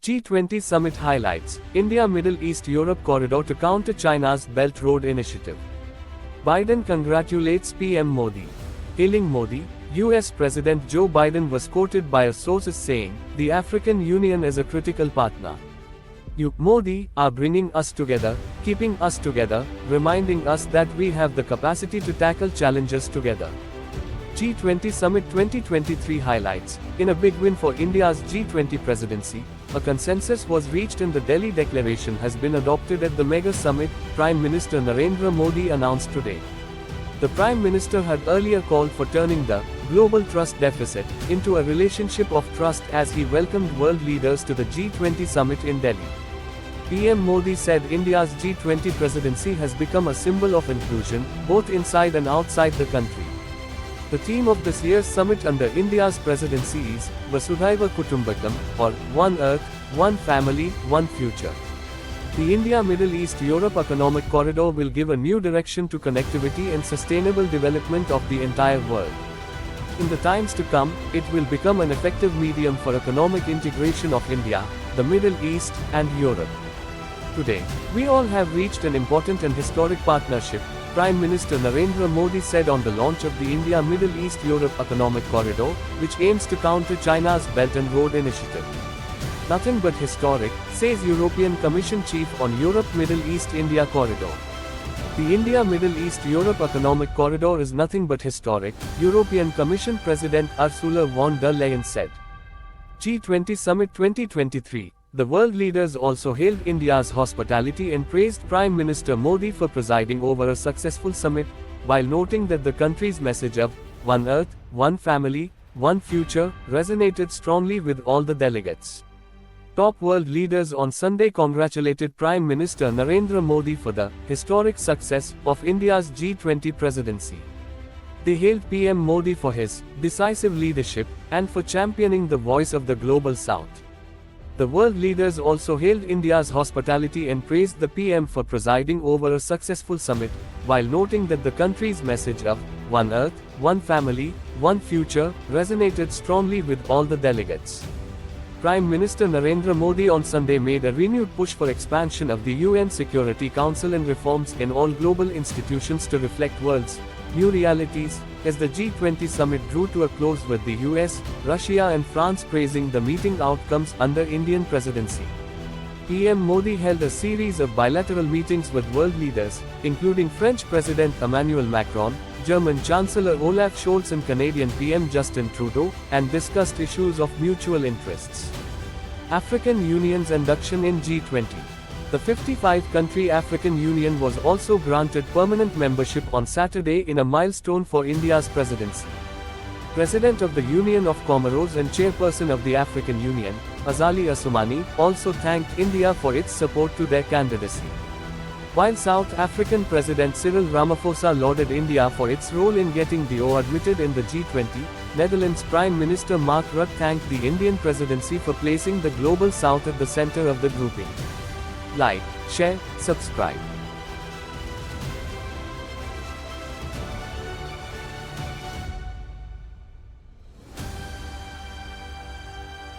G20 Summit highlights, India Middle East Europe corridor to counter China's Belt Road initiative. Biden congratulates PM Modi. Hailing Modi, US President Joe Biden was quoted by a sources saying, "The African Union is a critical partner. You, Modi, are bringing us together, keeping us together, reminding us that we have the capacity to tackle challenges together." G20 Summit 2023 highlights, in a big win for India's G20 presidency, a consensus was reached and the Delhi Declaration has been adopted at the mega summit, Prime Minister Narendra Modi announced today. The Prime Minister had earlier called for turning the global trust deficit into a relationship of trust as he welcomed world leaders to the G20 summit in Delhi. PM Modi said India's G20 presidency has become a symbol of inclusion, both inside and outside the country. The theme of this year's summit under India's presidency is Vasudhaiva Kutumbakam, or One Earth, One Family, One Future. The India-Middle East-Europe Economic Corridor will give a new direction to connectivity and sustainable development of the entire world. In the times to come, it will become an effective medium for economic integration of India, the Middle East, and Europe. Today, we all have reached an important and historic partnership, Prime Minister Narendra Modi said on the launch of the India-Middle East-Europe Economic Corridor, which aims to counter China's Belt and Road initiative. Nothing but historic, says European Commission Chief on Europe-Middle East-India Corridor. The India-Middle East-Europe Economic Corridor is nothing but historic, European Commission President Ursula von der Leyen said. G20 Summit 2023. The world leaders also hailed India's hospitality and praised Prime Minister Modi for presiding over a successful summit, while noting that the country's message of One Earth, One Family, One Future resonated strongly with all the delegates. Top world leaders on Sunday congratulated Prime Minister Narendra Modi for the historic success of India's G20 presidency. They hailed PM Modi for his decisive leadership and for championing the voice of the Global South. The world leaders also hailed India's hospitality and praised the PM for presiding over a successful summit, while noting that the country's message of One Earth, One Family, One Future resonated strongly with all the delegates. Prime Minister Narendra Modi on Sunday made a renewed push for expansion of the UN Security Council and reforms in all global institutions to reflect world's new realities, as the G20 summit drew to a close with the US, Russia and France praising the meeting outcomes under Indian presidency. PM Modi held a series of bilateral meetings with world leaders, including French President Emmanuel Macron, German Chancellor Olaf Scholz and Canadian PM Justin Trudeau, and discussed issues of mutual interests. African Union's induction in G20. The 55-country African Union was also granted permanent membership on Saturday in a milestone for India's presidency. President of the Union of Comoros and Chairperson of the African Union, Azali Assoumani, also thanked India for its support to their candidacy. While South African President Cyril Ramaphosa lauded India for its role in getting the O admitted in the G20, Netherlands Prime Minister Mark Rutte thanked the Indian presidency for placing the Global South at the center of the grouping. Like, share, subscribe.